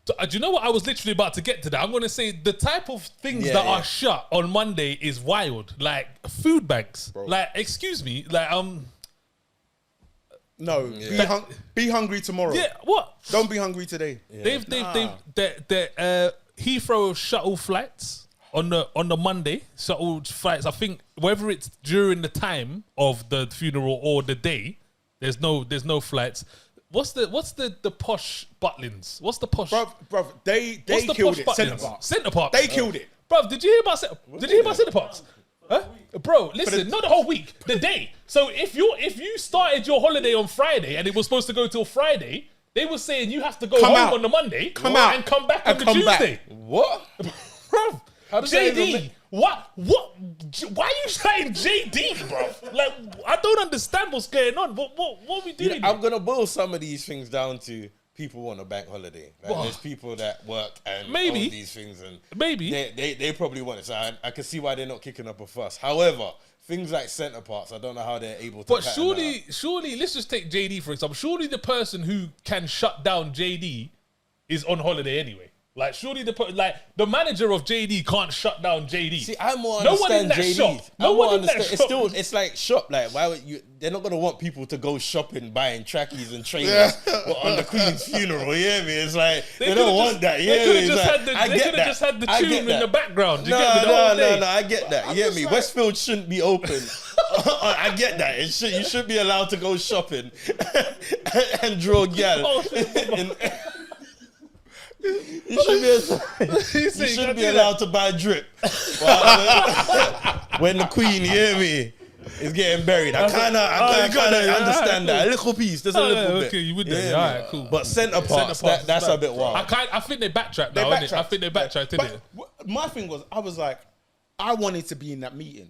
So, do you know what I was literally about to get to that? I'm going to say the type of things that are shut on Monday is wild. Like food banks. Bro. Like, excuse me. Like, No, be hungry tomorrow. Yeah, what? Don't be hungry today. Yeah. They've Heathrow shuttle flights on the Monday. Shuttle flights. I think whether it's during the time of the funeral or the day, there's no flights. What's the posh Butlins? What's the posh? Bruv, they killed it. Centre Parks. They killed it. Bruv, did you hear about Centre Parks? Huh? Bro, listen, not the whole week, the day. So if you started your holiday on Friday and it was supposed to go till Friday, they were saying you have to go home on the Monday and come back on the Tuesday. What? Bro, JD, what? Why are you saying JD, bro? Like, I don't understand what's going on. What are we doing? I'm gonna boil some of these things down to people want a bank holiday. Like, there's people that work and own these things, and they probably want it. So I can see why they're not kicking up a fuss. However, things like Centre Parks, I don't know how they're able to. But surely, let's just take JD for example. Surely the person who can shut down JD is on holiday anyway. Like, surely the manager of JD can't shut down JD. See, I more understand JD. No one in that shop. It's like shop. Like, why would you? They're not gonna want people to go shopping, buying trackies and trainers on the Queen's funeral. You hear me? It's like they don't want that. They could have just had the tune in the background. No, I get that. You hear me? Westfield shouldn't be open. I get that. You should be allowed to go shopping and draw gal. You should be allowed to buy drip when the Queen, you hear me, is getting buried. I kind of understand that. A little piece, just a little bit. Okay, you would do. All right, cool. But Centre Parks, that's a bit wild. I think they backtracked now. I think they backtracked, didn't it? My thing was, I was like, I wanted to be in that meeting.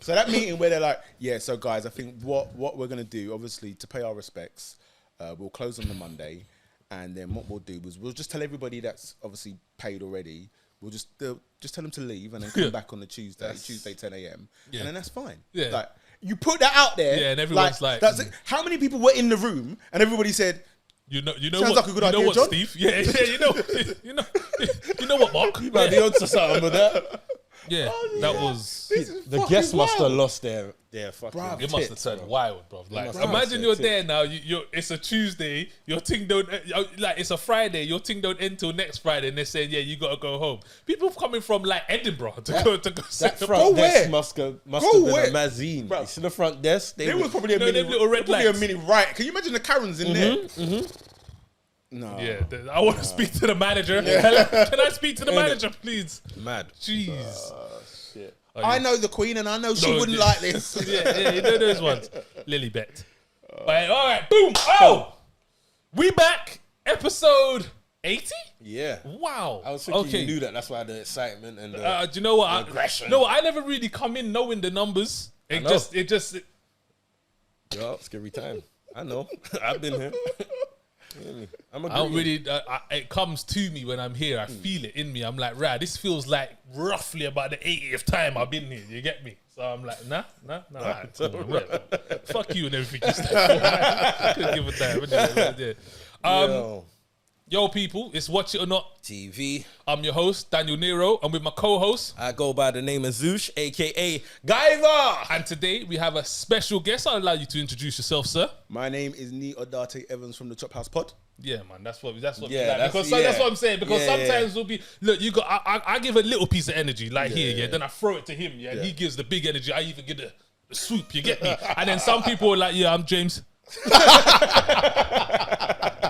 So that meeting where they're like, yeah, so guys, I think what we're going to do, obviously, to pay our respects, we'll close on the Monday. And then what we'll do is we'll just tell everybody that's obviously paid already. We'll just tell them to leave and then come back on the Tuesday 10 a.m. And then that's fine. Yeah. Like, you put that out there. Yeah, and everyone's like that's it. How many people were in the room and everybody said, you know sounds like a good idea, John? Steve? Yeah, you know what, Mark? You might be onto something with that. Yeah, that was the guests must have lost their fucking. Bruv, it must have turned wild, bro. Like, imagine you're there now. It's a Tuesday. Your thing don't like. It's a Friday. Your thing don't end till next Friday, and they're saying, yeah, you gotta go home. People coming from like Edinburgh to go. That front desk must have been a mezzanine. You see the front desk? There was probably a mini riot. Can you imagine the Karens in there? Mm-hmm. No. Yeah, I want to speak to the manager. Hello, can I speak to the manager, please? Mad. Jeez. Shit. I know the Queen, and I know she wouldn't like this. Yeah, you know those ones. Lilybet. All right, boom. Oh, we back. Episode 80. Yeah. Wow. I was thinking you knew that. That's why the excitement and the do you know what? aggression. I never really come in knowing the numbers. It just. Yo, scary time. I know. I've been here. I don't really. It comes to me when I'm here. I feel it in me. I'm like, this feels like roughly about the 80th time I've been here. You get me? So I'm like, nah. Right, cool, fuck you and everything. Couldn't give a damn. Yo, people, it's Watch It or Not TV. I'm your host, Daniel Nero. I'm with my co-host. I go by the name of Zoosh, a.k.a. Guyver. And today we have a special guest. I'll allow you to introduce yourself, sir. My name is Dartei Evans from the Chop House Pod. Yeah, man, that's what that's what I'm saying. Because sometimes we'll be I give a little piece of energy then I throw it to him, and he gives the big energy. I even get the swoop, you get me? And then some people are like, I'm James.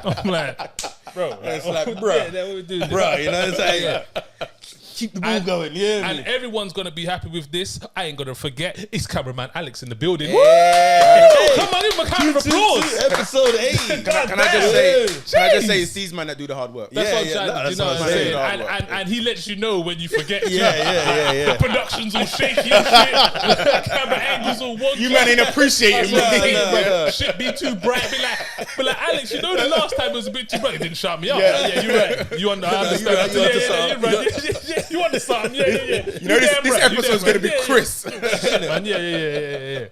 I'm like, bro, it's like, bro, what we do, bro, you know what I'm saying? Keep the ball going, yeah. And everyone's gonna be happy with this. I ain't gonna forget. It's cameraman Alex in the building. Yeah. Come on, give him a kind of applause. Episode 8. Can I just say it's these men that do the hard work. That's what I'm trying. You know what I'm saying? And he lets you know when you forget. Yeah. The production's all shaky and shit. Camera angles all wonky. You man ain't appreciating me. Shit be too bright. Be like, Alex, you know the last time it was a bit too bright. You didn't shut me up. Yeah, you're right. You understand. Yeah. You understand? Yeah. You know this episode's gonna be Chris. Yeah.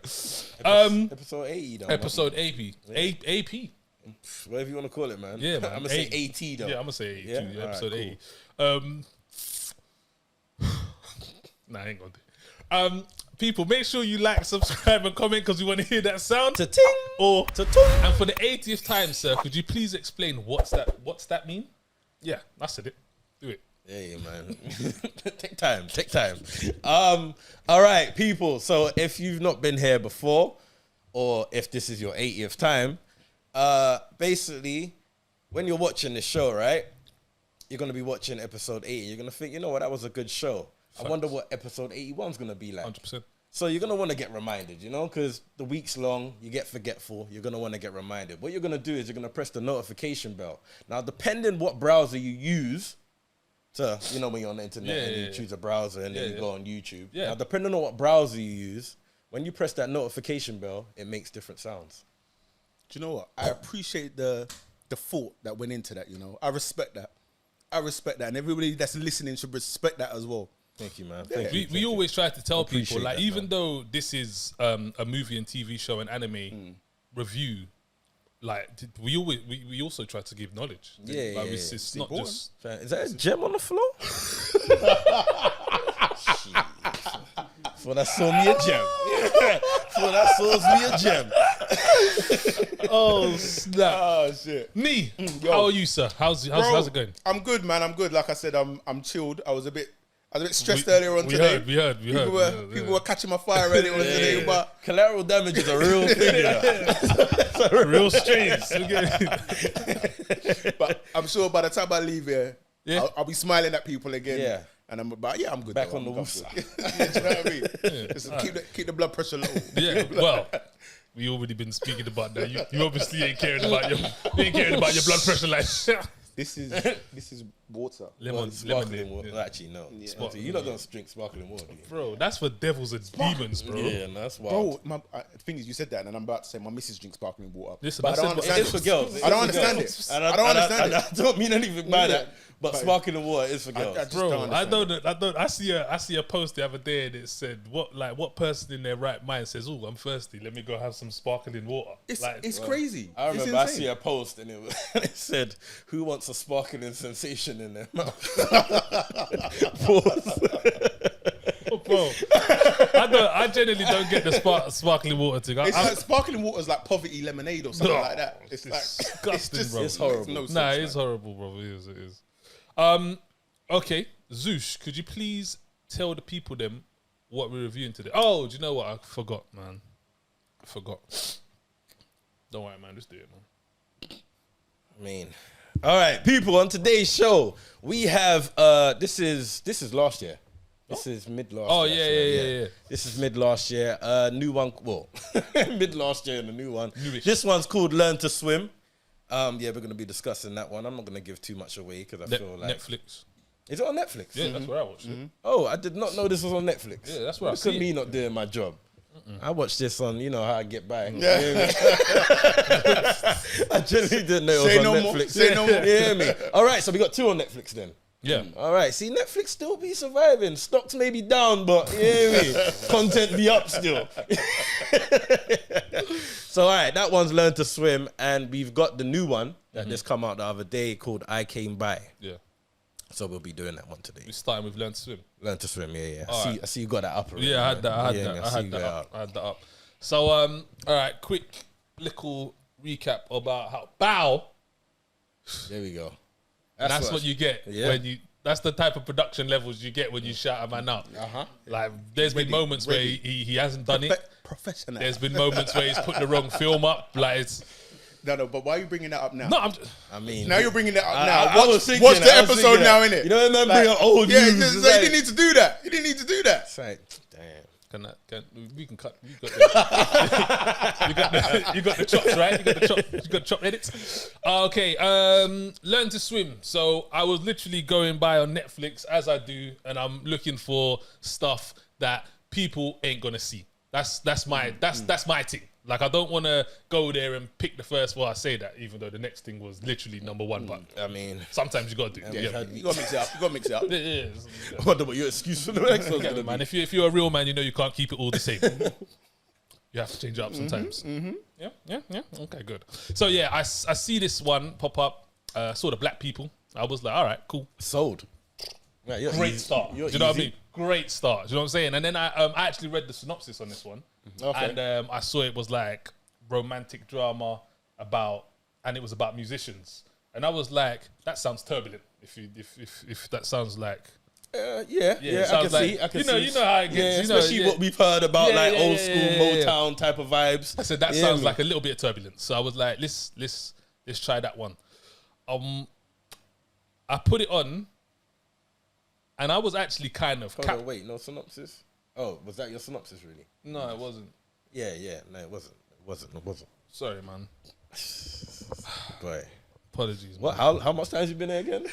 Episode 80 though. Episode AP. Whatever you want to call it, man. Yeah, man. I'm gonna say 80 though. Yeah, I'm gonna say 80. Yeah? Episode Alright, 80. Nah, I ain't gonna do. People, make sure you like, subscribe, and comment because we want to hear that sound. Ta-ting! Or Ta-ting! And for the 80th time, sir, could you please explain what's that mean? Yeah, I said it. Do it. Yeah, man. Take time. All right, people. So if you've not been here before, or if this is your 80th time, basically, when you're watching this show, right, you're gonna be watching episode 80. You're gonna think, you know what, that was a good show. I wonder what episode 81 is gonna be like. 100%. So you're gonna want to get reminded, you know, because the week's long, you get forgetful. You're gonna want to get reminded. What you're gonna do is you're gonna press the notification bell. Now, depending what browser you use, to, you know, when you're on the internet and you choose a browser and then you go on YouTube. Yeah. Now, depending on what browser you use, when you press that notification bell, it makes different sounds. Do you know what? I appreciate the thought that went into that, you know. I respect that. And everybody that's listening should respect that as well. Thank you, man. We always try to tell people, Appreciate like, that, even man. though this is a movie and TV show and anime review, like, we also try to give knowledge. Yeah, like, yeah, it's not important. just. Is that a gem on the floor? For that saw me a gem. For that saws me a gem. Oh snap! Oh shit. Me, Yo. how are you, sir? How's it going? I'm good, man. I'm good. Like I said, I'm chilled. I was a bit stressed earlier on today. We heard. People were catching my fire earlier on today, but Collateral damage is a real thing. real streams. but I'm sure by the time I leave here, Yeah. I'll be smiling at people again. Yeah. And I'm good. Back though. on the I'm wolf good. Do you know what I mean? Just keep the blood pressure low. Yeah, well, we already been speaking about that. You obviously ain't caring about your blood pressure, like This is water. lemon. Sparkling water. Yeah. Actually, no. You lot don't drink sparkling water, do you? Bro, that's for devils and demons, bro. Yeah, no, that's wild. Bro, the thing is, you said that, and I'm about to say my missus drinks sparkling water. Listen, but I don't It understand is for girls. I don't understand it. I don't understand it. I don't mean anything by that. But But- sparkling water is for girls. I just Bro, don't I understand don't. I see a post the other day that said, what person in their right mind says, "Oh, I'm thirsty. Let me go have some sparkling water." It's crazy. I It's remember I insane. see a post and it said, "Who wants a sparkling sensation in their mouth?" Bro, I generally don't get the sparkling water thing. It's like sparkling water is like poverty lemonade or something like that. It's like disgusting, bro. It's horrible. No sense, Nah, man. it's horrible, bro. It is. Okay, Zoosh, could you please tell the people them what we're reviewing today? Oh, do you know what? I forgot, man. I forgot. Don't worry, man. Just do it, man. I mean, all right, people. On today's show, we have this is last year. This is mid last. Oh year. yeah. This is mid last year. New one. Well, mid last year and a new one. Newish. This one's called Learn to Swim. Yeah, we're gonna be discussing that one. I'm not gonna give too much away because I feel like Netflix. Is it on Netflix? Yeah, that's where I watched it. Oh, I did not know this was on Netflix. Yeah, that's where I Look see at it. me not doing my job. I watched this on, you know how I get by. Yeah. I generally didn't know it was Say on no more. Netflix. Say no more. You hear me? All right, so we got 2 on Netflix then. Yeah. All right, see, Netflix still be surviving. Stocks may be down, but you hear me? Content be up still. So, all right, that one's Learn to Swim, and we've got the new one that just come out the other day called I Came By. Yeah. So we'll be doing that one today. We're starting with Learn to Swim. Learn to Swim, yeah. All right. I see you got that up already. Yeah, I had that. I had Yeah, that. I I see had you that got up. I had that up. So, all right, quick little recap about how bow. There we go. That's what you get Yeah. when you. That's the type of production levels you get when you shout a man out. Like, there's been moments where he hasn't done it. Professional. There's been moments where he's put the wrong film up. Like, it's No, but why are you bringing that up now? no. I mean, Now you're bringing that up I now. was thinking Watch the that, I was episode thinking now, that. innit? You know, man, bring up old yeah, news. just It's like, like- you didn't need to do that. You didn't need to do that. It's like, damn. We can cut. You got the chops, right? You got the chop edits. Okay. Learn to Swim. So I was literally going by on Netflix as I do, and I'm looking for stuff that people ain't gonna see. That's my thing. Like, I don't want to go there and pick the first. Well, I say that even though the next thing was literally number 1, but I mean, sometimes you got to do. Yeah. You gotta mix it up. You gotta mix it up. Yeah. I wonder what your excuse for the next one's Yeah, gonna man. be. If you're a real man, you know you can't keep it all the same. You have to change it up sometimes. Yeah. Okay, good. So yeah, I see this one pop up. Saw the black people. I was like, all right, cool. Sold. Yeah, Great start. Do you know what I mean? Great start. Do you know what I'm saying? And then I actually read the synopsis on this one, and I saw it was like romantic drama and it was about musicians, and I was like, that sounds turbulent. If that sounds like. Yeah, I can see. You know how it gets. Especially what we've heard about, old school Motown type of vibes. I said that sounds like a little bit of turbulence. So I was like, let's try that one. I put it on, and I was actually kind of. Hold on, wait, no synopsis. Oh, was that your synopsis, really? No, it wasn't. Yeah, no, it wasn't. Sorry, man. Boy, apologies. What? Man. How much time has you been there again?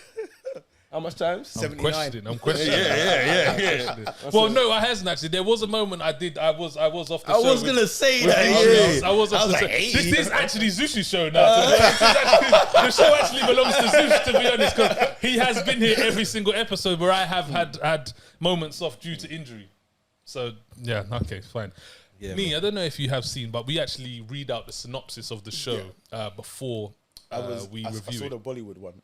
How much time? 79. I'm questioning. Yeah. Well, no, I hasn't actually. There was a moment I did. I was off the show. I was gonna say that. I was off the show. This is actually Zushi's show now. The show actually belongs to Zush, to be honest, because he has been here every single episode where I have had moments off due to injury. So yeah, okay, fine. Yeah, I don't know if you have seen, but we actually read out the synopsis of the show before we review it. I saw the Bollywood one.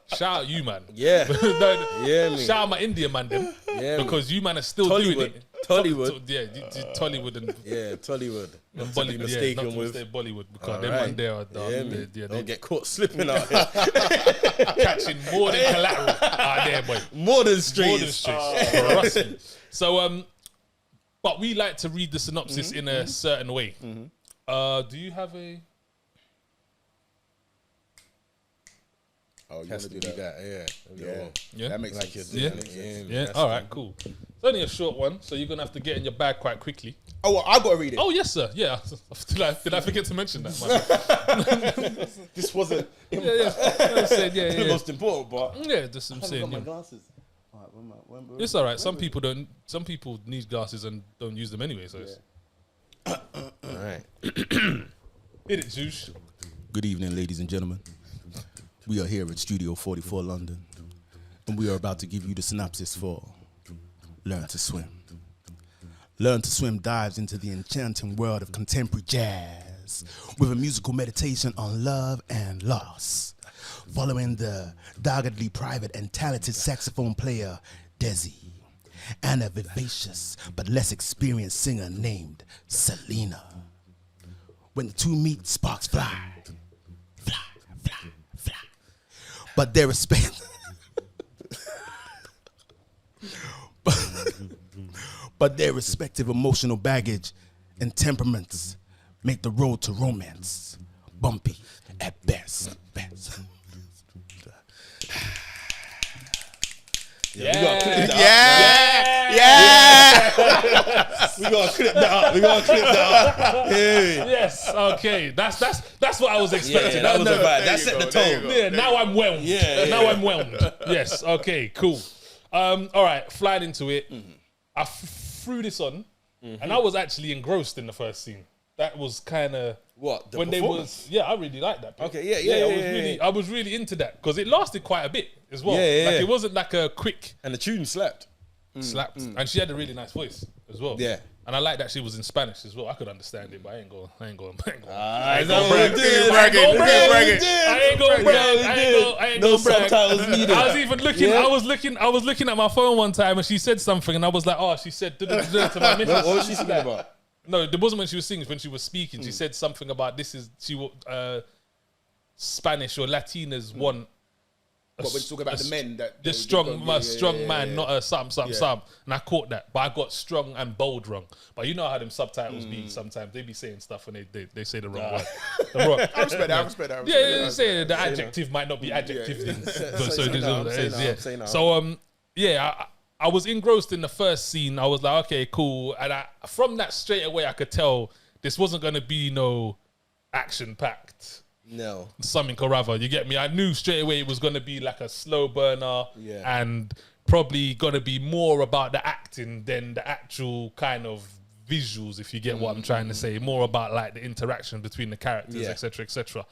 Shout out you, man. Yeah. Man. Shout out my India man, them. Yeah, because you, man, are still doing it. Tollywood. Tollywood and... Yeah, Tollywood. Not to be mistaken with Bollywood, because them man there are... Don't get caught slipping out here. Catching more than collateral out there, boy. More than streets. Trust me. So, but we like to read the synopsis in a certain way. Do you have a... Oh, you want to do that? Yeah. That makes sense. Yeah. All right, cool. It's only a short one, so you're gonna have to get in your bag quite quickly. Oh, well, I gotta read it. Oh yes, sir. Yeah. Did I forget to mention that, man? This wasn't. The most important part. Yeah, just I'm I haven't saying. got my Yeah. glasses. It's all right. Some people need glasses and don't use them anyway. So it's All right. hit it, Zeus. Good evening, ladies and gentlemen. We are here at Studio 44 London, and we are about to give you the synopsis for Learn to Swim. Learn to Swim dives into the enchanting world of contemporary jazz with a musical meditation on love and loss, following the doggedly private and talented saxophone player Desi and a vivacious but less experienced singer named Selena. When the two meet, sparks fly. But their but their respective emotional baggage and temperaments make the road to romance bumpy at best. We gotta clip that up. Yes. Okay. That's what I was expecting. That was that set the tone. Yeah. Now I'm whelmed. Now I'm whelmed. Yes. Okay. Cool. All right. Flying into it. I threw this on, and I was actually engrossed in the first scene. That was kind of what when they was. Yeah, I really liked that. Okay. I was really into that because it lasted quite a bit as well. Like it wasn't like a quick. And the tune slapped. And she had a really nice voice as well. Yeah. And I like that she was in Spanish as well. I could understand it, but I ain't going. I ain't going no subtitles needed. I was even looking. I was looking at my phone one time, and she said something, and I was like, "Oh," she said to my missus. What was she singing about? No, it wasn't when she was singing. When she was speaking, she said something about Spanish or Latinas want. But when you talk about the men that the strong man, not a some. And I caught that, but I got strong and bold wrong. But you know how them subtitles be sometimes. They be saying stuff and they say the wrong word. I respect that. Yeah, they say the adjective might not be adjective. So I was engrossed in the first scene. I was like, okay, cool. And from that straight away, I could tell this wasn't going to be no action-packed. No. Something or other. You get me? I knew straight away it was going to be like a slow burner and probably going to be more about the acting than the actual kind of visuals, if you get what I'm trying to say. More about like the interaction between the characters, etc., etc.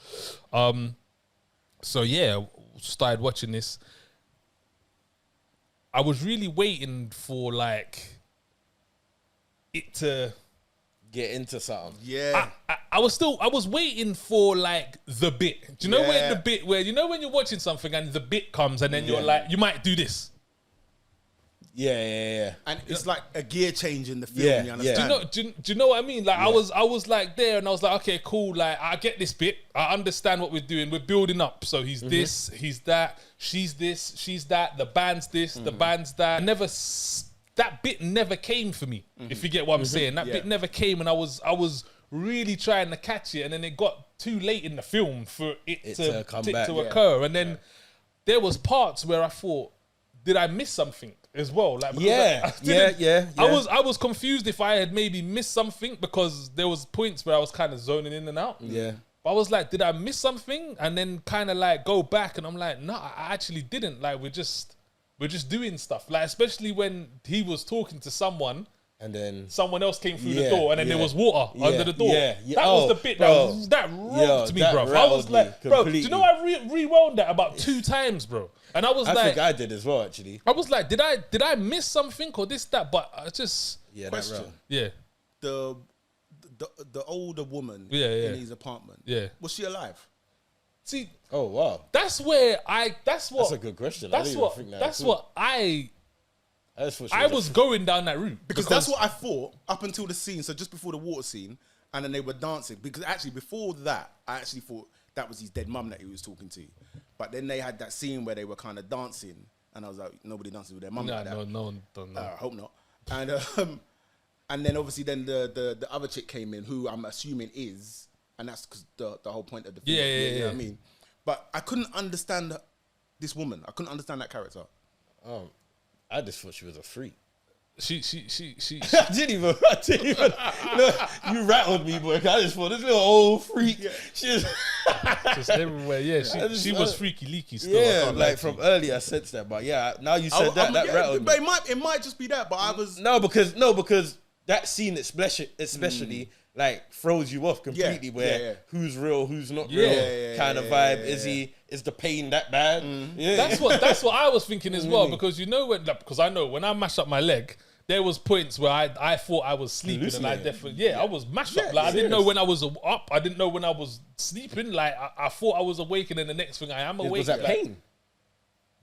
So yeah, started watching this. I was really waiting for like it to get into something. Yeah. I was waiting for like the bit. Do you know when the bit where, you know when you're watching something and the bit comes and then you're like, you might do this. Yeah. And it's like a gear change in the film. You understand? Do you know what I mean? Like I was like there and I was like, okay, cool. Like I get this bit. I understand what we're doing. We're building up. So he's this, he's that, she's this, she's that. The band's this, the band's that. That bit never came for me. If you get what I'm saying, that bit never came, and I was really trying to catch it, and then it got too late in the film for it to come back. To occur, and then there was parts where I thought, did I miss something as well? Like, I was confused if I had maybe missed something, because there was points where I was kind of zoning in and out. Yeah. But I was like, did I miss something? And then kind of like go back, and I'm like, no, I actually didn't. Like we're just doing stuff. Like especially when he was talking to someone, and then someone else came through the door, and then there was water under the door. That was the bit that rocked me, bro. I was like, bro, do you know I rewound that about 2 times, bro? And I was like, I think I did as well, actually. I was like, did I miss something or this, that? But I just question. The older woman in his apartment. Was she alive? See, oh wow, that's a good question. That's what I was going down that route, because that's what I thought up until the scene. So just before the water scene, and then they were dancing. Because actually before that, I actually thought that was his dead mum that he was talking to. But then they had that scene where they were kind of dancing, and I was like, nobody dances with their mum like that. No one don't know. I hope not. And then obviously then the other chick came in, who I'm assuming is. And that's because the whole point of the film. You know what I mean? But I couldn't understand this woman. I couldn't understand that character. I just thought she was a freak. She I didn't even. No, you rattled me, boy. I just thought this little old freak. Yeah. She just everywhere. Yeah, she was freaky leaky still. Yeah, like from earlier I sensed that. But yeah, now you said that rattled me. But it might just be that. But I was because that scene especially like throws you off completely. Who's real, who's not real, kind of vibe. Is the pain that bad? That's what I was thinking as well. Because you know because I know when I mashed up my leg, there was points where I thought I was sleeping, and I definitely I was mashed up. Like I didn't know when I was up. I didn't know when I was sleeping. Like I thought I was awake, and then the next thing I am awake. Was that pain?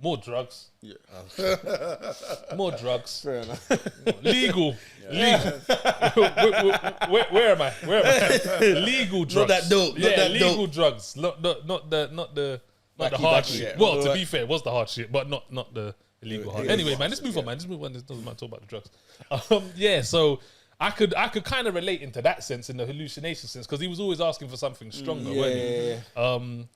More drugs. Yeah. More drugs. Fair enough. Legal. Legal. Where am I? Legal drugs. Not that dope. Legal drugs. Not the hard shit. Well, to be fair, it was the hard shit, but not the illegal hard. Anyway, man, let's move on, man. Let's move on. This doesn't matter talk about the drugs. So I could kind of relate into that sense, in the hallucination sense, because he was always asking for something stronger, wasn't he?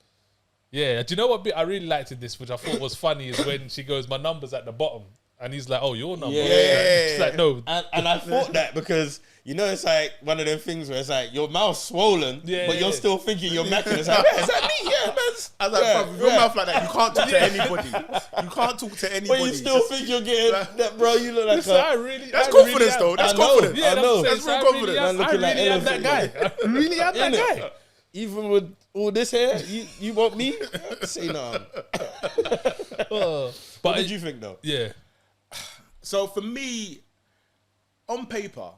Yeah, do you know what bit I really liked in this, which I thought was funny, is when she goes, my number's at the bottom. And he's like, oh, your number. She's like, no. And I thought that because, you know, it's like one of them things where it's like your mouth's swollen, but you're still thinking you're macking. It's like, is that me? Yeah, man. I was like, bro, with your mouth like that, you can't talk to anybody. You can't talk to anybody. But you still think you're getting that, bro. You look like that's confidence, though. That's confidence. I know. That's real confidence. I really am that guy. I really am that guy. Even with all this hair, you want me? Say no. What did you think, though? Yeah. So for me, on paper,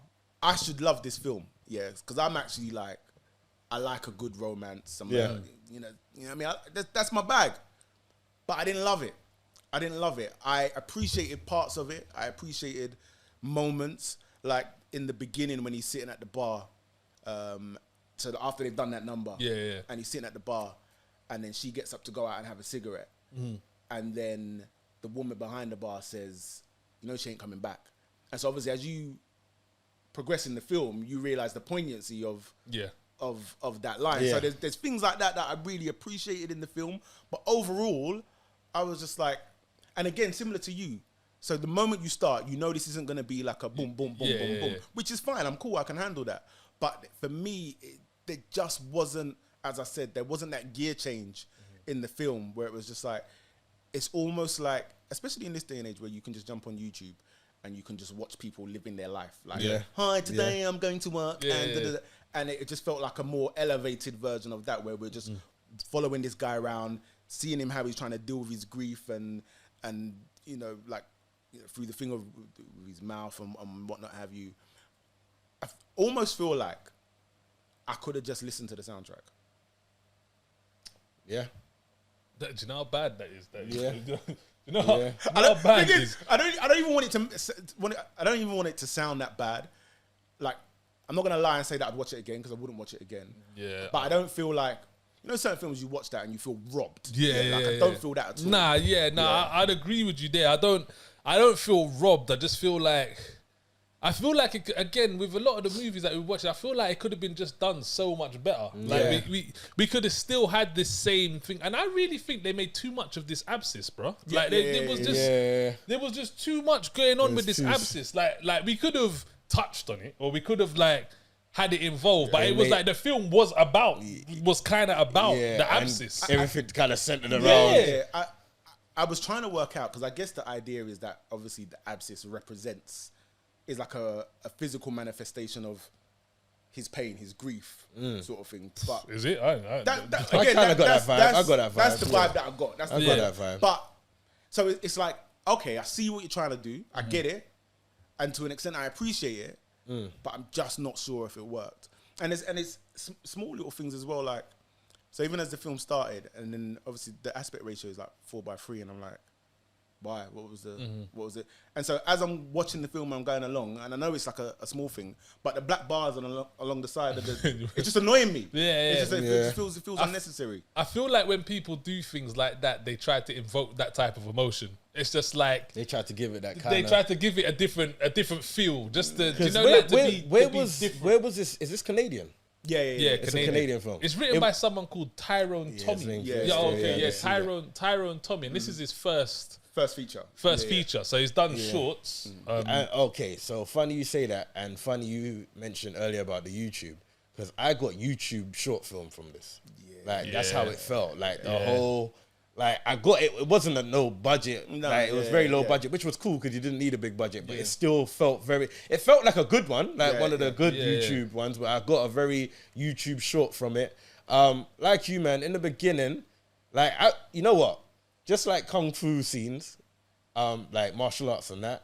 I should love this film. Yeah, because I'm actually like, I like a good romance. You know what I mean? That's my bag. But I didn't love it. I appreciated parts of it. I appreciated moments, like in the beginning when he's sitting at the bar. So after they've done that number, and he's sitting at the bar, and then she gets up to go out and have a cigarette, and then the woman behind the bar says, you know, she ain't coming back. And so obviously as you progress in the film, you realize the poignancy of that line. So there's things like that I really appreciated in the film. But overall, I was just like, and again, similar to you. So the moment you start, you know this isn't going to be like a boom, boom, boom, boom, boom, which is fine. I'm cool. I can handle that. But for me, there just wasn't, as I said, there wasn't that gear change in the film where it was just like, it's almost like, especially in this day and age where you can just jump on YouTube and you can just watch people living their life. Like, hi, today I'm going to work. And it just felt like a more elevated version of that, where we're just following this guy around, seeing him how he's trying to deal with his grief and you know, like, you know, through the thing of his mouth and whatnot have you. almost feel like I could have just listened to the soundtrack. Yeah. Do you know how bad that is? Yeah. You know how, how bad it is? I don't even want it to. I don't even want it to sound that bad. Like, I'm not gonna lie and say that I'd watch it again because I wouldn't watch it again. Yeah. But I don't feel like, you know, certain films you watch that and you feel robbed. Yeah. I don't feel that at all. I'd agree with you there. I don't feel robbed. I just feel like. I feel like it, again with a lot of the movies that we watch, I feel like it could have been just done so much better. Like we could have still had this same thing, and I really think they made too much of this abscess, bro. Like there was just too much going on with this abscess. Like we could have touched on it, or we could have like had it involved, but it was like the film was kind of about the abscess. Everything kind of centered around. Yeah, I was trying to work out because I guess the idea is that obviously the abscess is like a physical manifestation of his pain, his grief, sort of thing. But is it? I kind of got that vibe. I got that vibe. That's the vibe that I got. That's the vibe. That vibe. But so it's like, okay, I see what you're trying to do. I get it, and to an extent, I appreciate it. But I'm just not sure if it worked. And it's small little things as well. Like, so even as the film started, and then obviously the aspect ratio is like 4:3, and I'm like, why? What was it? And so as I'm watching the film, I'm going along, and I know it's like a small thing, but the black bars along the side of it's just annoying me. It feels unnecessary. I feel like when people do things like that, they try to invoke that type of emotion. It's just like they try to give it that kind. They try to give it a different feel, just to where was this? Is this Canadian? Yeah. It's a Canadian film. It's written by someone called Tyrone Tommy. Tyrone Tommy, and this is his first feature. Feature. So he's done shorts. So funny you say that, and funny you mentioned earlier about the YouTube, because I got YouTube short film from this. That's how it felt. Like the whole. Like I got it. It wasn't a no budget. It was very low budget, which was cool because you didn't need a big budget. But it still felt it felt like a good one, like one of the good YouTube ones. But I got a very YouTube short from it. Like you, man. In the beginning, you know what? Just like kung fu scenes, like martial arts and that.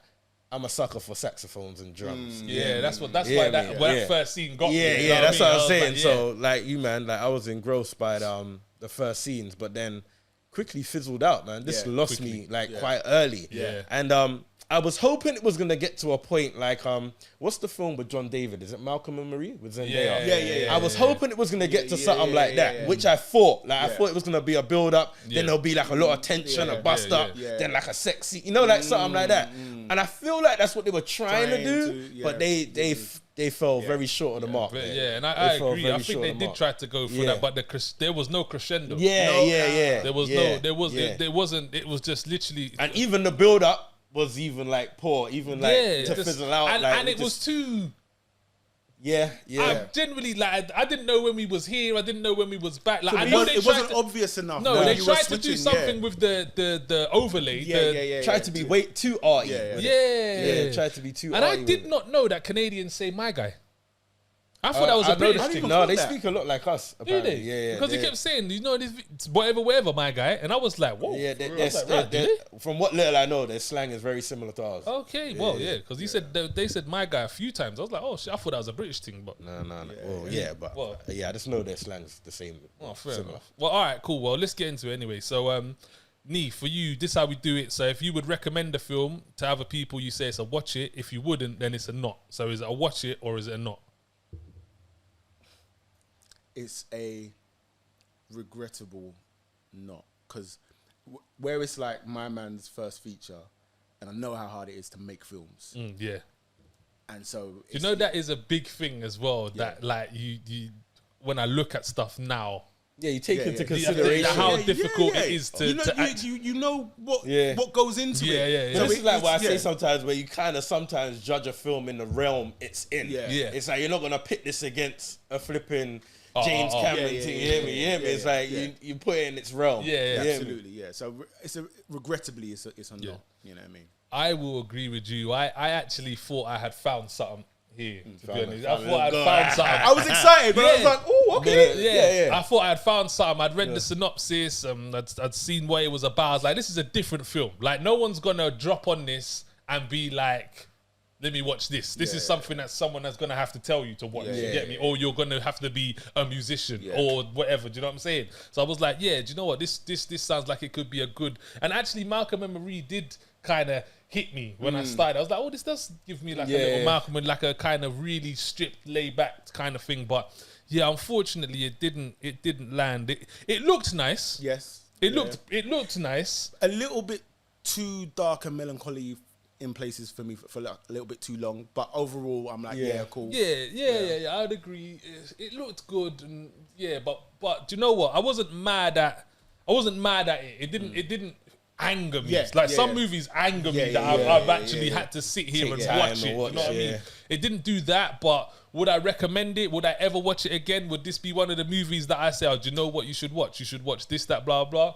I'm a sucker for saxophones and drums. That's why that first scene got me. Yeah, that's what I'm saying. So like you, man. Like I was engrossed by the first scenes, but then quickly fizzled out, man. This lost me quite early. And I was hoping it was gonna get to a point like what's the film with John David? Is it Malcolm and Marie with Zendaya? I was hoping it was gonna get to something like that, which I thought. Like I thought it was gonna be a build up, then there'll be like a lot of tension, a bust up, then like a sexy, like something like that. And I feel like that's what they were trying to do, but they fell very short of the mark. And I agree. I think they did try to go for that, but there was no crescendo. There wasn't. It was just literally, and even the build up was even like poor, even like to fizzle out, and it was too. I generally I didn't know when we was here. I didn't know when we was back. Like I know it wasn't obvious enough. No, they tried to do something with the overlay. Tried to be way too arty. Tried to be too. And I did not know that Canadians say "my guy." I thought that was a British thing. No, they speak a lot like us. Apparently. Do they? Because he kept saying, this whatever, my guy, and I was like, whoa. Yeah, from what little I know, their slang is very similar to ours. Okay, because he said they said my guy a few times. I was like, oh shit, I thought that was a British thing, but no. I just know their slang's the same. Oh, fair enough. Well, all right, cool. Well, let's get into it anyway. So, Nee, for you, this is how we do it. So if you would recommend a film to other people, you say it's a watch it. If you wouldn't, then it's a not. So is it a watch it or is it a not? It's a regrettable not, because where it's like my man's first feature, and I know how hard it is to make films. And so that is a big thing as well. That like you when I look at stuff now. You take into consideration how difficult it is to act. You know what goes into it. So this is like what I say sometimes, where you kind of sometimes judge a film in the realm it's in. It's like you're not gonna pit this against a flipping James Cameron thing. You hear me? It's like you put it in its realm. Absolutely. So it's regrettably it's a no. You know what I mean? I will agree with you. I actually thought I had found something here. To be honest, I thought I had found something. I was excited, but I was like, oh, okay. I thought I had found something. I'd read the synopsis. I'd seen what it was about. I was like, this is a different film. Like, no one's gonna drop on this and be like, let me watch this. This is something that someone that's gonna have to tell you to watch. You get me? Or you're gonna have to be a musician or whatever. Do you know what I'm saying? So I was like, yeah, do you know what? This sounds like it could be a good. And actually, Malcolm and Marie did kind of hit me when I started. I was like, oh, this does give me like a little Malcolm and like a kind of really stripped, laid back kind of thing. But yeah, unfortunately, it didn't land. It looked nice. Yes. It looked nice. A little bit too dark and melancholy in places for me for like a little bit too long, but overall I'm like, cool. Yeah, I'd agree. It looked good, and but do you know what? I wasn't mad at it. It didn't anger me. Some movies anger me that I've actually had to sit here and watch it. You know what I mean? It didn't do that, but would I recommend it? Would I ever watch it again? Would this be one of the movies that I say, oh, do you know what you should watch? You should watch this, that, blah, blah.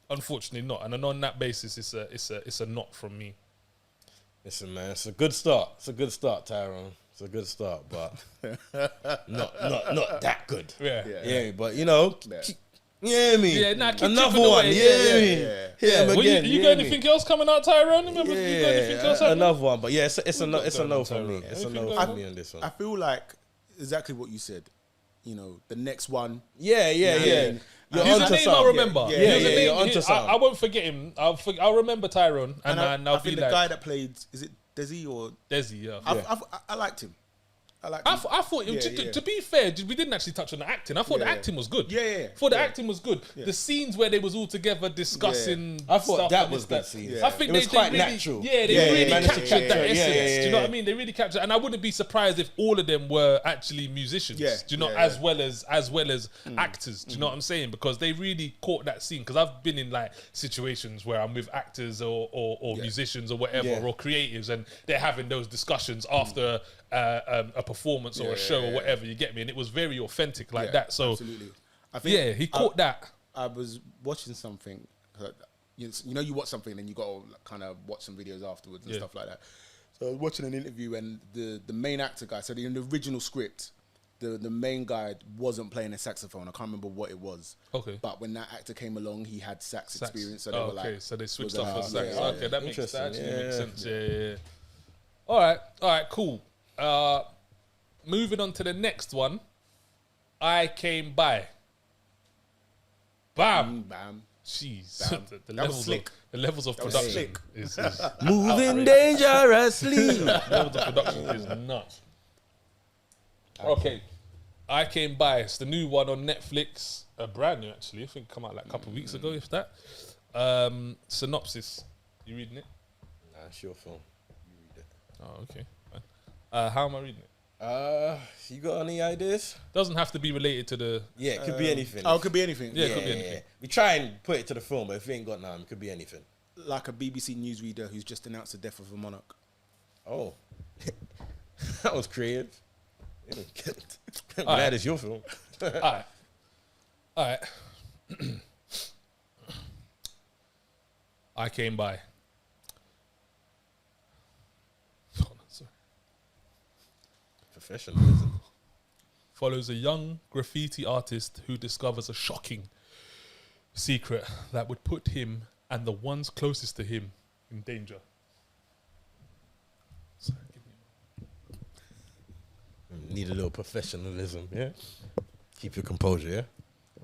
Unfortunately not. And on that basis, it's a not from me. Listen, man, it's a good start. It's a good start, Tyrone. It's a good start, but not that good. Yeah, but you know, yeah, me. Yeah, nah, keep another one. Yeah. You got anything else coming out, Tyrone? Remember, you got anything else happening? Another one, but yeah, it's a no for me. It's a no for me on this one. I feel like exactly what you said. You know, the next one. Yeah. You're onto something. I remember. You're onto something. I won't forget him. I'll remember Tyrone, and I'll I think be the like, guy that played, is it Desi or Desi? Yeah. I liked him. I thought, to be fair, we didn't actually touch on the acting. I thought the acting was good. Yeah. I thought the acting was good. The scenes where they was all together discussing I thought stuff that was good scenes. I think it was quite really, natural. Yeah, they really captured that essence. Do you know what I mean? They really captured, and I wouldn't be surprised if all of them were actually musicians. Do you know, as well as actors. Do you know what I'm saying? Because they really caught that scene. Because I've been in like situations where I'm with actors or musicians or whatever or creatives, and they're having those discussions after a performance or a show or whatever, you get me, and it was very authentic like that. So absolutely. I think he caught that. I was watching something. You know, you watch something and you got to kind of watch some videos afterwards and stuff like that. So I was watching an interview, and the main actor guy. So in the original script, the main guy wasn't playing a saxophone. I can't remember what it was. Okay. But when that actor came along, he had sax experience. So they were like, so they switched off for sax. Yeah, okay, that makes sense. Yeah. All right, cool. Moving on to the next one. I Came By. Bam. Jeez. Bam. The levels of production is moving dangerously. The levels of production is nuts. Okay. I Came By. It's the new one on Netflix. Brand new, actually. I think it came out like a couple of weeks ago, if that. Synopsis. You reading it? Nah, it's your film. You read it. Oh, okay. How am I reading it? You got any ideas? Doesn't have to be related to the... Yeah, it could be anything. Oh, it could be anything. Yeah, it could be anything. Yeah. We try and put it to the film, but if we ain't got none, it could be anything. Like a BBC newsreader who's just announced the death of a monarch. Oh. That was creative. I'm glad it's your film. All right. I Came By. Professionalism. Follows a young graffiti artist who discovers a shocking secret that would put him and the ones closest to him in danger. Sorry, Need a little professionalism, yeah? Keep your composure, yeah?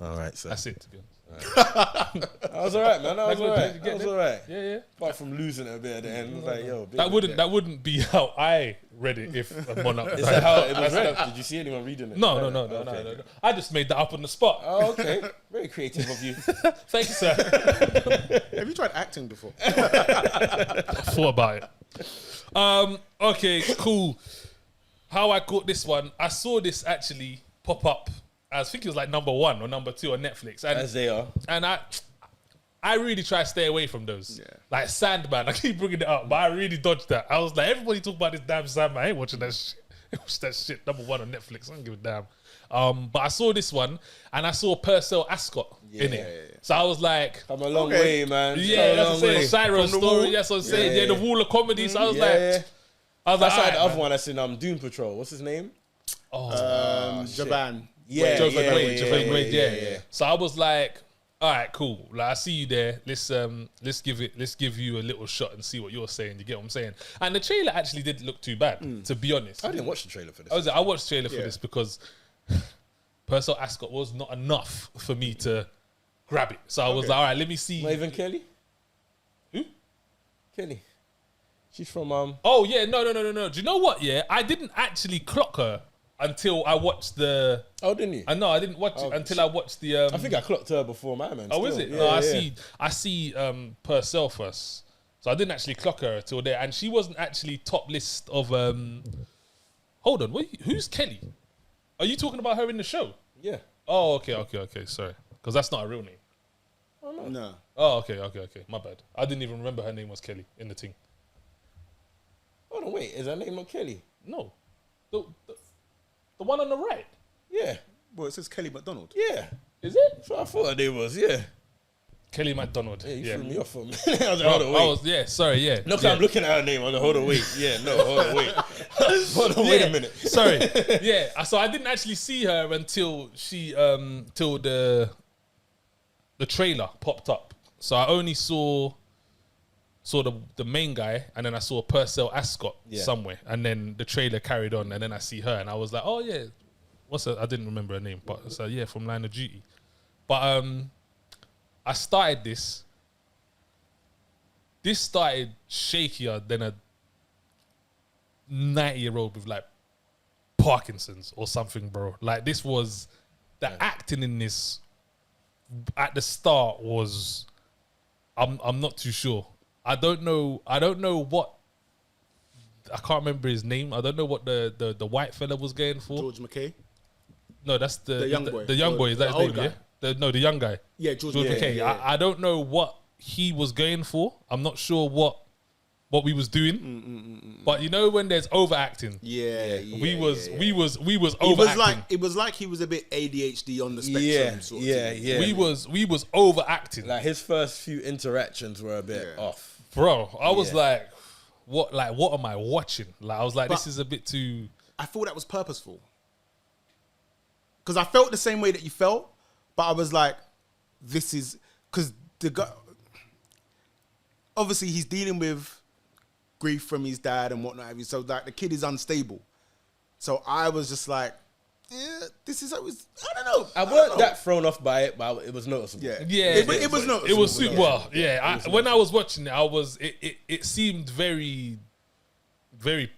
All right, so. That's it, to be honest. That was all right, man. That was all right. That was all right. Yeah. Apart from losing it a bit at the end, like, yo. That wouldn't be how I read it if a monarch. Is that how it was read? Did you see anyone reading it? No. I just made that up on the spot. Oh, okay. Very creative of you. Thank you, sir. Have you tried acting before? Thought about it. Okay, cool. How I caught this one, I saw this actually pop up. I think it was like number 1 or number 2 on Netflix. And, as they are. And I really try to stay away from those. Yeah. Like Sandman, I keep bringing it up, but I really dodged that. I was like, everybody talk about this damn Sandman. I ain't watching that shit. Watch that shit. Number 1 on Netflix. I don't give a damn. But I saw this one, and I saw Purcell Ascot in it. Yeah. So I was like... Come a long way, man. Yeah, that's what I'm saying. Cyro's story, that's what I'm saying. Yeah, the wall of comedy. So I was like... That's like the other one that's in Doom Patrol. What's his name? Javan. Yeah. So I was like, All right, cool. Like I see you there. Let's give you a little shot and see what you're saying. You get what I'm saying? And the trailer actually didn't look too bad, to be honest. I didn't watch the trailer for this. I watched the trailer for this because Purcell Ascot was not enough for me to grab it. So I was like, all right, let me see. Not even Kelly? Who? Kelly. She's from Oh yeah, no. Do you know what? Yeah, I didn't actually clock her until I watched the. Oh, didn't you? I know I didn't watch it until I watched the. I think I clocked her before my man. Oh, is it? Yeah, No, I see Purcell first, so I didn't actually clock her till there, and she wasn't actually top list of. Hold on, who's Kelly? Are you talking about her in the show? Yeah. Oh, okay. Sorry, because that's not a real name. Oh no. No. Oh, okay. My bad. I didn't even remember her name was Kelly in the thing. Oh no, wait, is her name not Kelly? No, the one on the right. Yeah. Well, it says Kelly McDonald. Yeah. Is it? That's what I thought her name was, yeah. Kelly McDonald. Yeah, you Yeah. threw me off for a minute. I was like, hold on, wait. Sorry, yeah. No, 'cause yeah. I'm looking at her name. I was like, hold on, wait. Yeah, no, hold on, wait. Hold on, wait a minute. Sorry. Yeah. So I didn't actually see her until till the trailer popped up. So I only saw the main guy, and then I saw Purcell Ascot somewhere, and then the trailer carried on, and then I see her, and I was like, oh yeah, what's her? I didn't remember her name, but so yeah, from Line of Duty. But I started this. This started shakier than a 90-year-old with like Parkinson's or something, bro. Like this was the acting in this at the start was. I'm not too sure. I don't know what. I can't remember his name. I don't know what the white fella was going for. George McKay. No, that's the young boy. The young boy, is that his name? guy. Yeah. The young guy. Yeah, George McKay. Yeah. I don't know what he was going for. I'm not sure what we was doing. But you know when there's overacting. We was overacting. It was like he was a bit ADHD on the spectrum. Yeah. We was overacting. Like his first few interactions were a bit off. Bro, I was like, what am I watching? Like I was like, this is a bit too. I thought that was purposeful. Because I felt the same way that you felt, but I was like, this is because the guy obviously he's dealing with grief from his dad and whatnot. So like the kid is unstable. So I was just like, this is I don't know. I weren't that thrown off by it, but it was noticeable. Yeah, it was noticeable. It was super. Well, yeah. When I was watching it, it seemed very, very.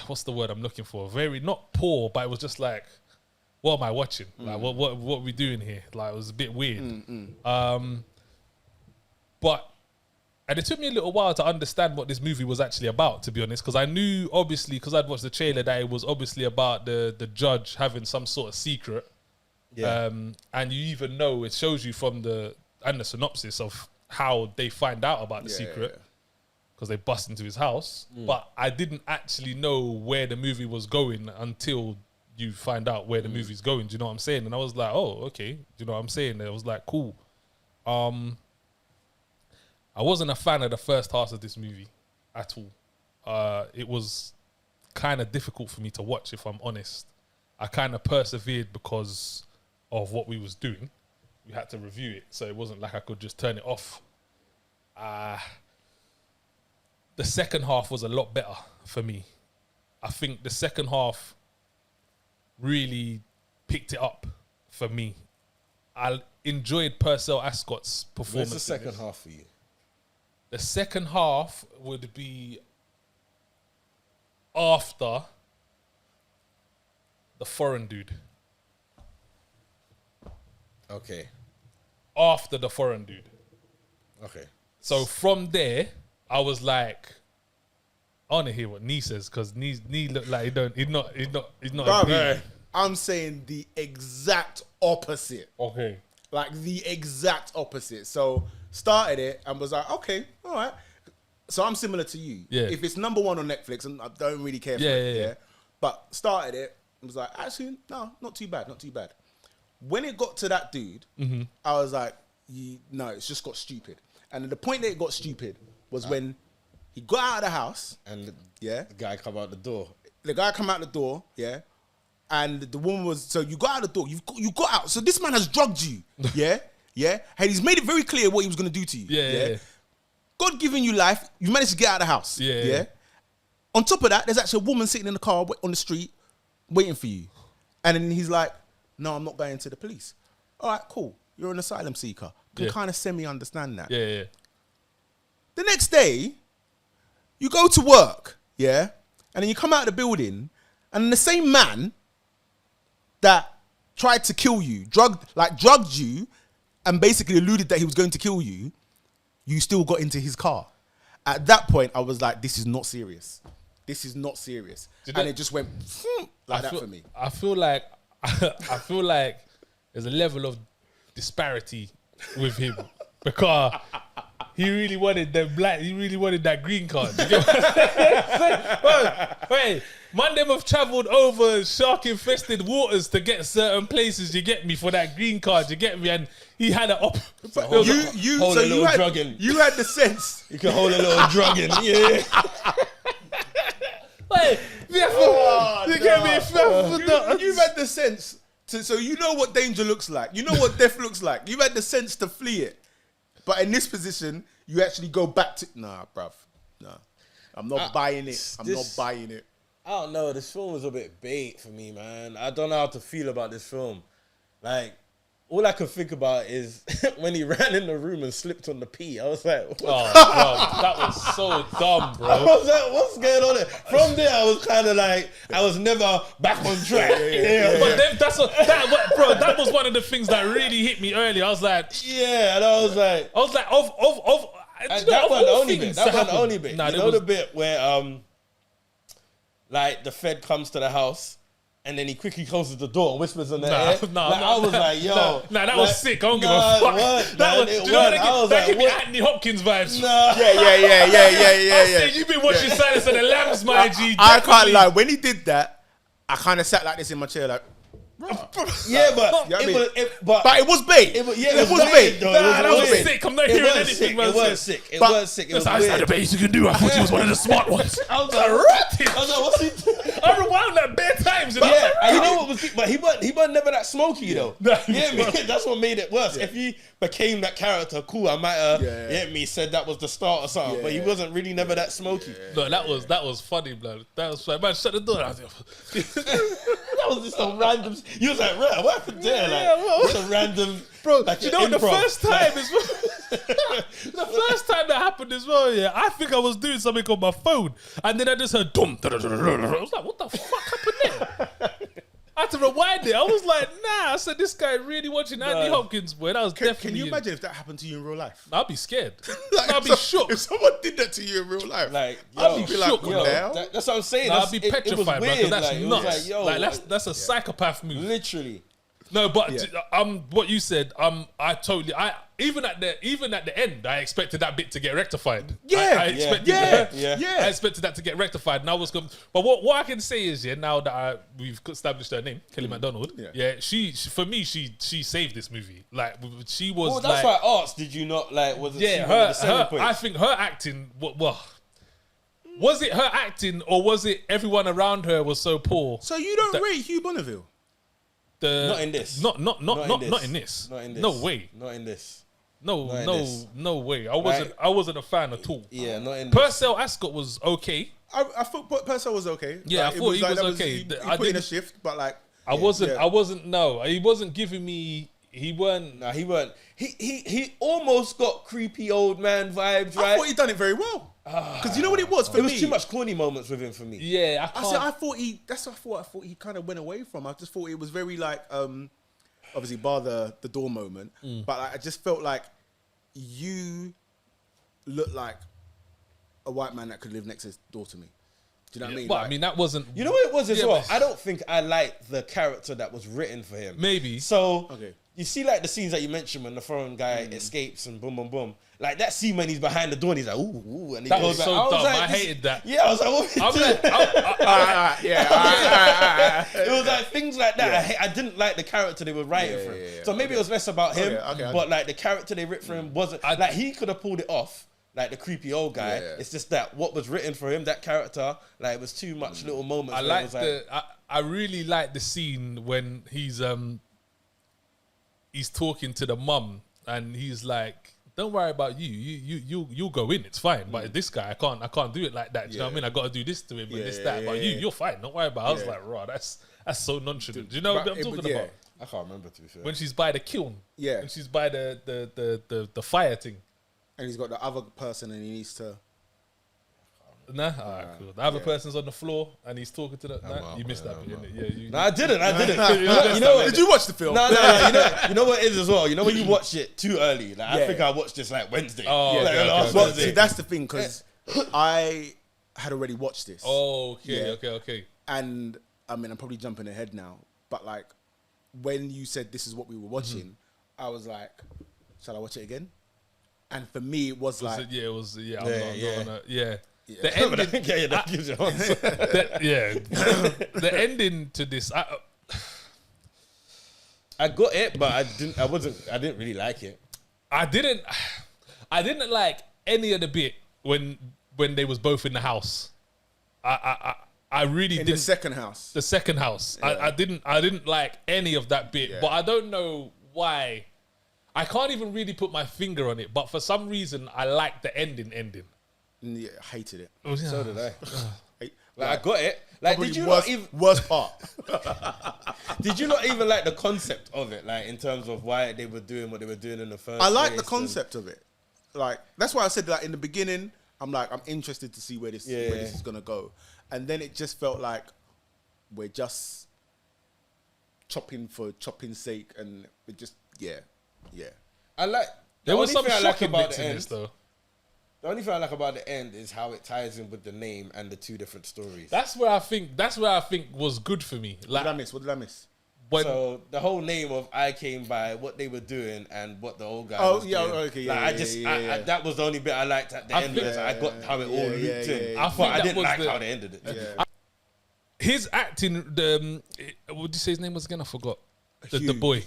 What's the word I'm looking for? Very not poor, but it was just like, what am I watching? Like, what are we doing here? Like, it was a bit weird. But. And it took me a little while to understand what this movie was actually about, to be honest, because I knew, obviously, because I'd watched the trailer, that it was obviously about the judge having some sort of secret. Yeah. And you even know, it shows you from the synopsis of how they find out about the secret, because they bust into his house. But I didn't actually know where the movie was going until you find out where the movie's going. Do you know what I'm saying? And I was like, oh, okay. Do you know what I'm saying? And it was like, cool. I wasn't a fan of the first half of this movie at all. It was kind of difficult for me to watch, if I'm honest. I kind of persevered because of what we was doing. We had to review it, so it wasn't like I could just turn it off. The second half was a lot better for me. I think the second half really picked it up for me. I enjoyed Purcell Ascot's performance. Where's the second half for you? The second half would be after the foreign dude. Okay. After the foreign dude. Okay. So from there, I was like, I want to hear what Nee says, because Nee looked like he's not agreeing. I'm saying the exact opposite. Okay. Like the exact opposite. So started it and was like, okay, all right. So I'm similar to you. Yeah. If it's number one on Netflix, and I don't really care for it. Yeah. But started it and was like, actually, no, not too bad. When it got to that dude, I was like, no, it's just got stupid. And the point that it got stupid was when he got out of the house. And the guy come out the door. The guy come out the door, yeah. And the woman was, so you got out the door, you got out. So this man has drugged you, yeah? yeah, and he's made it very clear what he was going to do to you. Yeah. God giving you life, you managed to get out of the house. Yeah. On top of that, there's actually a woman sitting in the car on the street waiting for you. And then he's like, no, I'm not going to the police. All right, cool. You're an asylum seeker. Can kind of semi-understand that. Yeah. The next day, you go to work, yeah? And then you come out of the building, and the same man that tried to kill you, drugged you, and basically alluded that he was going to kill you, you still got into his car. At that point, I was like, this is not serious. This is not serious. And it just went like that for me. I feel like there's a level of disparity with him because he really wanted that green card. You get what Wait, man, them have travelled over shark-infested waters to get certain places, you get me, for that green card, you get me, and he had an you had the sense. You can hold a little drug in, yeah. Wait, you had the sense so you know what danger looks like. You know what death looks like. You had the sense to flee it. But in this position, you actually go back to... Nah, bruv. Nah. I'm not buying it. I'm not buying it. I don't know. This film was a bit bait for me, man. I don't know how to feel about this film. Like, all I could think about is when he ran in the room and slipped on the pee. I was like, what? Oh, bro, that was so dumb, bro. I was like, what's going on there? From there, I was kind of like, I was never back on track. But then that was one of the things that really hit me early. I was like, yeah, and I was like, that wasn't the only bit. Nah, you know the bit where like the Fed comes to the house. And then he quickly closes the door and whispers in the air. I was like, yo. That was sick. I don't give a fuck. That gave me Anthony Hopkins vibes. Yeah. You've been watching Silence of the Lambs, my G. I can't lie. When he did that, I kind of sat like this in my chair, like, yeah, but it was bait. It was bait. That was sick. I'm not hearing anything. It was sick. It was sick. It was the bait you can do. I thought he was one of the smart ones. I was like, what's he doing? I rewound that bare times. And you know what was? But he wasn't never that smoky though. Yeah, that's what made it worse. If he became that character, cool, I might have said that was the start or something. But he wasn't really never that smoky. No, that was funny, blood. That was funny. Man, shut the door. That was just some random. You was like, right, what happened there? Like, it's a random. Bro, like you know, the first time that happened as well, yeah, I think I was doing something on my phone, and then I just heard dum. I was like, what the fuck happened there? I had to rewind it. I was like, nah. I said, this guy really watching Andy Hopkins, boy. That was definitely. Can you imagine if that happened to you in real life? I'd be scared. I'd be shook. If someone did that to you in real life, like, I'd be like, that's what I'm saying. I'd be petrified, bro. Because that's nuts. Like, that's a psychopath move. Literally. No, but what you said, even at the end, I expected that bit to get rectified. I expected that to get rectified, and I was going. But what I can say is, now that we've established her name, Kelly MacDonald. She for me, she saved this movie. Like, she was. Well, that's why I asked. Did you not like? Was it her? I think her acting. Was it her acting, or was it everyone around her was so poor? So you don't rate Hugh Bonneville? Not in this. Not in this. No way. Not in this. No way. I wasn't a fan at all. Yeah, not in this. Purcell Ascot was okay. I thought Purcell was okay. Yeah, I thought he was okay. He put in a shift, but like I wasn't. No, he wasn't giving me. He weren't. Nah, he weren't. He almost got creepy old man vibes. Right? I thought he done it very well. Because you know what it was for me. It was too much corny moments with him for me. Yeah, I thought he kind of went away from. I just thought it was very like, obviously bar the door moment, but like, I just felt like you look like a white man that could live next door to me. Do you know what I mean? But I mean, that wasn't. You know what it was as well. I don't think I liked the character that was written for him. Maybe. So you see, like the scenes that you mentioned when the foreign guy escapes and boom, boom, boom. Like that scene when he's behind the door and he's like, ooh, and he that goes was back. so dumb. I hated that. Yeah, I was like, what are you doing? It was like things like that. I didn't like the character they were writing for him. So maybe it was less about him, but like the character they wrote for him wasn't. Like he could have pulled it off. Like the creepy old guy, it's just that what was written for him, that character, like it was too much little moments. I really like the scene when he's talking to the mum and he's like, "Don't worry about you'll go in. It's fine. But this guy, I can't do it like that. Do you know what I mean? I got to do this to him and this that. But you're fine. Don't worry about it." I was like, "Raw, that's so nonchalant." Do you know what I'm talking about? I can't remember, to be fair. When she's by the kiln. Yeah. When she's by the fire thing. And he's got the other person and he needs to... Nah, alright, cool. The other person's on the floor and he's talking to the... Nah, you missed that bit, innit? Yeah, No, I didn't. You know what? Did you watch the film? No. You know what it is as well? You know when you watch it too early? Like, I think I watched this like Wednesday. Oh, Well, see, that's the thing, because I had already watched this. Oh, okay. And, I mean, I'm probably jumping ahead now, but like, when you said this is what we were watching, I was like, shall I watch it again? And for me, it was like... The ending... that gives you an answer. The ending to this... I got it, but I didn't really like it. I didn't like any of the bit when they was both in the house. I really didn't. The second house. The second house. Yeah. I didn't like any of that bit, but I don't know why. I can't even really put my finger on it, but for some reason I liked the ending. Yeah, hated it. So did I. I got it. Like, did you worst part? Did you not even like the concept of it? Like, in terms of why they were doing what they were doing in the first place? I like the concept of it. Like, that's why I said that in the beginning. I'm like, I'm interested to see where this is gonna go. And then it just felt like we're just chopping for chopping's sake, and it just I like. There was some shocking bits in this though. The only thing I like about the end is how it ties in with the name and the two different stories. That's where I think was good for me. Like, what did I miss? So the whole name of I came by, what they were doing and what the old guy was doing. Okay, that was the only bit I liked at the end. I got how it all looped in. I didn't like how they ended it. His acting, what did you say his name was again? I forgot. The boy.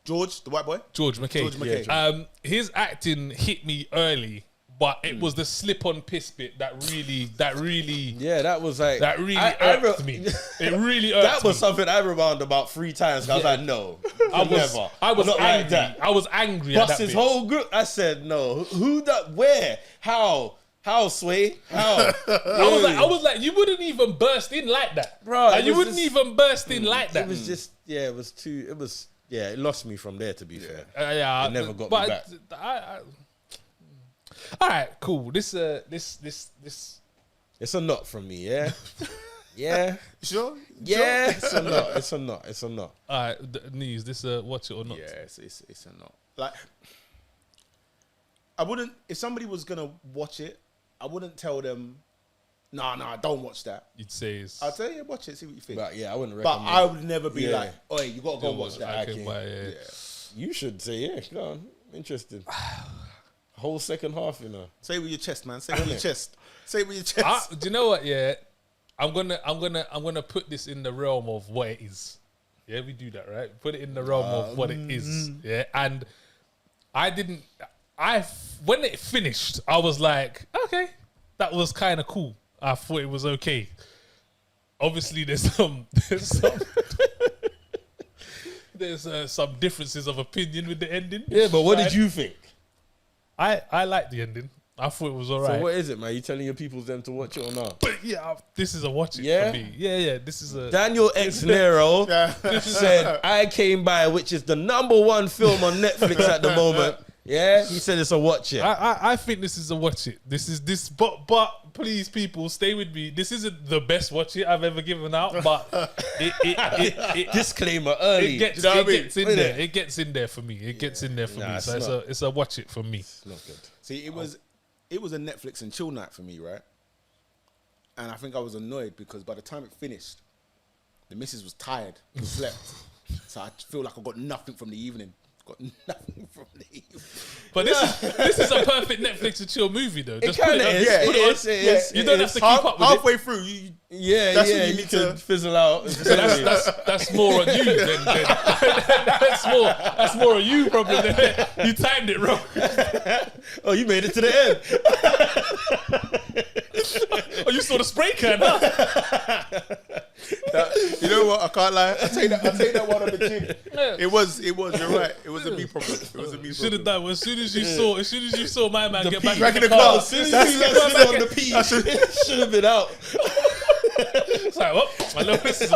George, the white boy? George McKay. Yeah. His acting hit me early, but it was the slip-on piss bit that really that was like... That really irked me. It really irked me. That was something I rewound about 3 times. I was like, no. I was angry. Like that. I was angry Plus at that his bit. whole group. I said, no. Who that? Where? How, Sway? How? I was like, you wouldn't even burst in like that. Bro, like, you wouldn't even burst in like that. It was just, it lost me from there, to be fair. It never got me back. All right, cool. This. It's a not from me, yeah? Yeah. Sure? Yeah. It's a not. All right, News, this watch it or not? Yeah, it's a not. Like, I wouldn't, if somebody was going to watch it, I wouldn't tell them, nah, don't watch that. You'd say I'll tell you, watch it, see what you think. But yeah, I wouldn't recommend. But I would never be like, oi, you got to go watch that. You should say, yeah, go on. Interesting. Whole second half, you know. Say it with your chest, man. Say it with your chest. Say it with your chest. Do you know what? Yeah, I'm gonna put this in the realm of what it is. Yeah, we do that, right? Put it in the realm of what it is. Yeah, and when it finished, I was like, okay, that was kind of cool. I thought it was okay. Obviously, there's some differences of opinion with the ending. Yeah, but what did you think? I liked the ending. I thought it was alright. So what is it, man? You telling your people them to watch it or not? But yeah, this is a watch it for me. Yeah. This is a Daniel X Nero said I Came By, which is the #1 film on Netflix at the moment. Yeah, he said it's a watch it. I think this is a watch it. But please, people, stay with me. This isn't the best watch it I've ever given out, but it disclaimer early. It gets in there. It gets in there for me. It gets in there for me. So it's a watch it for me. It's not good. See, it was a Netflix and chill night for me, right? And I think I was annoyed because by the time it finished, the missus was tired and slept. So I feel like I got nothing from the evening. Got nothing from the evening. But this is a perfect Netflix and chill movie, though. Just it kind of is. It is. You don't have to keep up with halfway it. through. You need to fizzle out. So that's more on you than that's more a you problem. You timed it wrong. Oh, you made it to the end. Oh, you saw the spray can, huh? You know what? I can't lie. I take that one on the chin. Yeah. It was. You're right. It was a me problem. Should have done. As soon as you saw my man get back in the car. As soon as you saw on the P, should have been out. It's like, what? My little piss is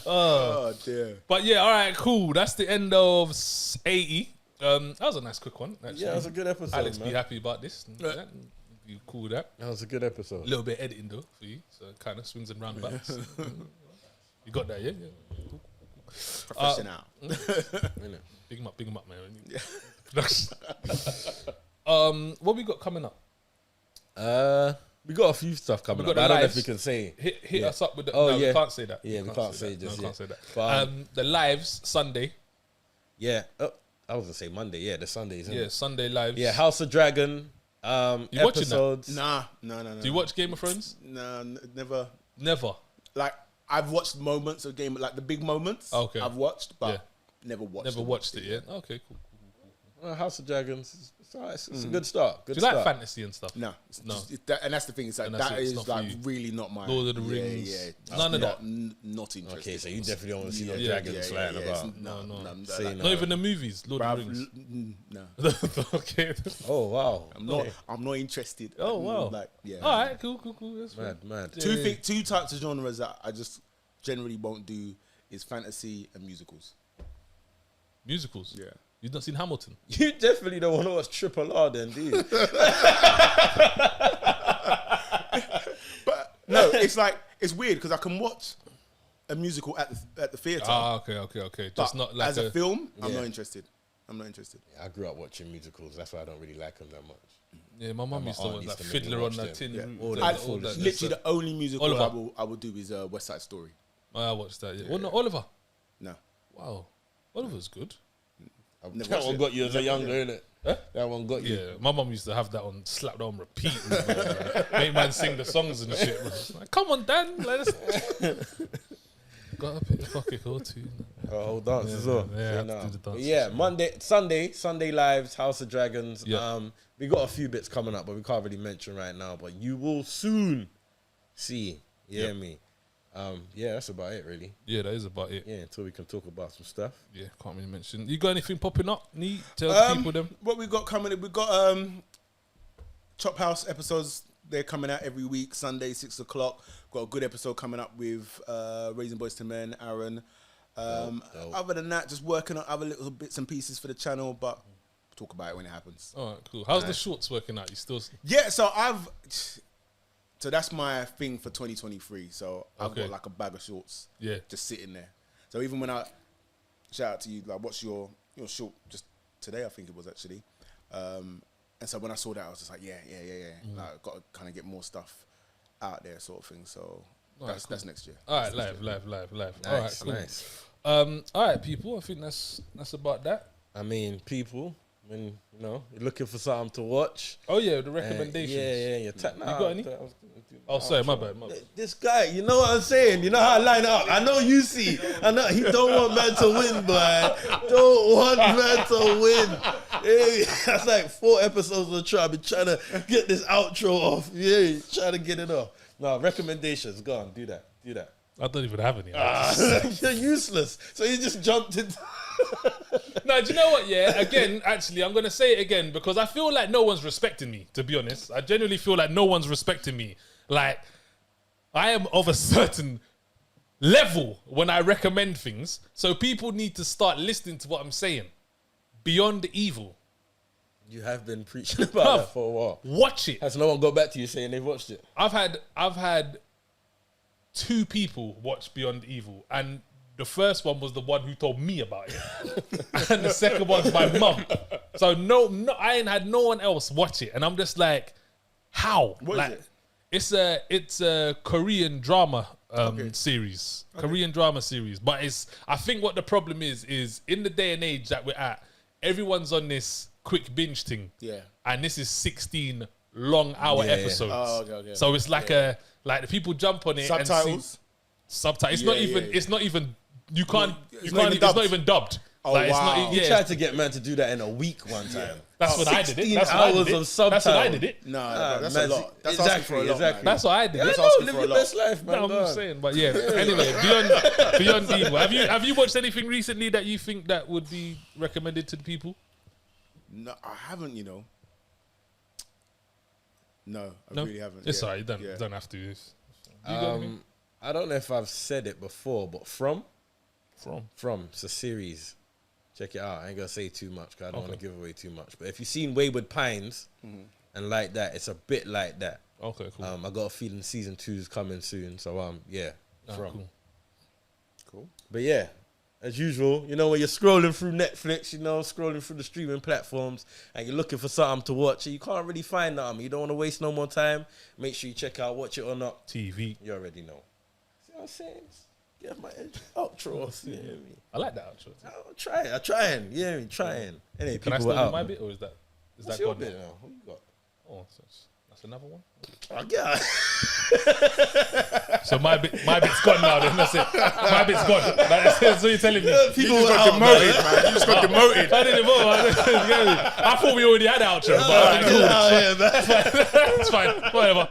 oh dear. But yeah, all right, cool. That's the end of 80. That was a nice quick one. Actually. Yeah, it was a good episode. Alex, be happy about this. Yeah. You cool with that? That was a good episode. A little bit of editing though for you, so kind of swings and roundabouts. You got that, yeah? Cool. Professional. Big him up, man. What we got coming up? We got a few stuff coming up. I don't know if we can say. Hit us up with the. Oh, we can't say that. Yeah, we can't say just yet. Can't say that. But, the lives Sunday. Yeah. Oh, I was gonna say Monday. Yeah, the Sundays. Yeah, Sunday lives. Yeah, House of Dragon. You Episodes. watching that? No. Do you watch Game of Thrones? No, never. Never. Like I've watched moments of Game, like the big moments. Okay. I've watched, but never watched. Never watched it yet. Okay, cool. House of Dragons. It's a good start. Do you like fantasy and stuff? No. And that's the thing. It's like that is like really not my Lord of the Rings. Yeah. None of that. Not interested. Okay, so you definitely don't want to see no dragons flying about. No. Not even the movies. Lord of the Rings. No. Okay. Oh wow. I'm not interested. Oh wow. Like yeah. All right. Cool. That's mad. Two types of genres that I just generally won't do is fantasy and musicals. Musicals. Yeah. You've not seen Hamilton? You definitely don't want to watch Triple R then, do you? But no, it's like it's weird because I can watch a musical at the theatre. Okay. Just not like as a film. I'm Yeah. not interested. Yeah, I grew up watching musicals. That's why I don't really like them that much. Yeah, my mum used to watch like Fiddler on that tin. Yeah. All that. Literally, the only musical Oliver. I will do is West Side Story. I watched that. Yeah. Well, no, Oliver. No. Wow, Oliver's good. That one got you as a younger, innit? Huh? That one got you. Yeah, my mum used to have that on, slap that on repeat. Make man sing the songs and shit. Like, come on, Dan, let us. Got to pick the pocket or two. Whole dance as well. Yeah, have to do the dance. Yeah, Sunday lives, House of Dragons. Yeah. We got a few bits coming up, but we can't really mention right now. But you will soon see. Yeah, me. Yeah, that's about it, really. Yeah, that is about it. Yeah, until we can talk about some stuff. Yeah, can't really mention. You got anything popping up? Need tell the people them. What we got coming? We got Chop House episodes. They're coming out every week, Sunday 6 o'clock. Got a good episode coming up with Raising Boys to Men, Aaron. Dope. Other than that, just working on other little bits and pieces for the channel, but we'll talk about it when it happens. All right, cool. How's the shorts working out? You still? Yeah, so that's my thing for 2023. So I've got like a bag of shorts, just sitting there. So even when I shout out to you, like, what's your short? Just today, I think it was actually. And so when I saw that, I was just like, yeah. Like, I've got to kind of get more stuff out there, sort of thing. So that's next year. All right, live. Nice, All right, cool. Nice. All right, people. I think that's about that. I mean, people, when you're looking for something to watch. Oh yeah, the recommendations. Yeah. You got any? Oh, sorry, my bad. This guy, you know what I'm saying? You know how I line up. I know you see. I know he don't want man to win, boy. Don't want man to win. Hey, that's like 4 episodes of the trial. I've been trying to get this outro off. Yeah, trying to get it off. No, recommendations. Go on, do that. I don't even have any. You're useless. So you just jumped into... No, do you know what? Yeah, again, actually, I'm going to say it again because I feel like no one's respecting me, to be honest. I genuinely feel like no one's respecting me. Like, I am of a certain level when I recommend things. So people need to start listening to what I'm saying. Beyond the Evil. You have been preaching about that for a while. Watch it. Has no one got back to you saying they've watched it? I've had 2 people watch Beyond Evil, and the first one was the one who told me about it, and the second one's my mum. So no, I ain't had no one else watch it, and I'm just like, how? What is it? It's a Korean drama series, Korean drama series. But I think what the problem is in the day and age that we're at, everyone's on this quick binge thing. Yeah, and this is 16 long hour episodes. Oh, okay. So it's like the people jump on it subtitles. And subtitles. It's not even. You can't. It's not even dubbed. Oh, Like, wow. He tried to get man to do that in a week one time. Yeah. That's what I did it. 16 That's what I hours did of it. subtitle. That's what I did it. No, that's man, a lot. That's exactly, asking for a lot, exactly. man. That's what I did. Yeah, That's no, asking live for a your lot. best life, man. No, I'm Go on. just saying. But yeah. Anyway, beyond evil, have you watched anything recently that you think that would be recommended to the people? No, I haven't, you know. No, I No? really haven't. It's yeah. alright. You don't have to. Do you got anything? I don't know if I've said it before, but From, it's a series. Check it out. I ain't gonna say too much because I don't want to give away too much. But if you've seen Wayward Pines and like that, it's a bit like that. Okay, cool. I got a feeling season 2 is coming soon. So yeah, From. Cool. But yeah, as usual, you know, when you're scrolling through Netflix, you know, scrolling through the streaming platforms, and you're looking for something to watch, and you can't really find nothing. You don't want to waste no more time. Make sure you check out Watch It or Not TV. You already know. See what I'm saying? Get my outro. You hear me? I like that outro. I'm trying. Yeah, me trying. Anyway, Can I people still out. do my bit, or is that What's gone your now? bit now? Who you got? Oh, that's another one. Yeah. So my bit's gone now. Then that's it. My bit's gone. That's what you're telling me. People You just got demoted, man. You just got demoted. I didn't vote. I thought we already had outro, but Get out here, man. it's fine. Whatever.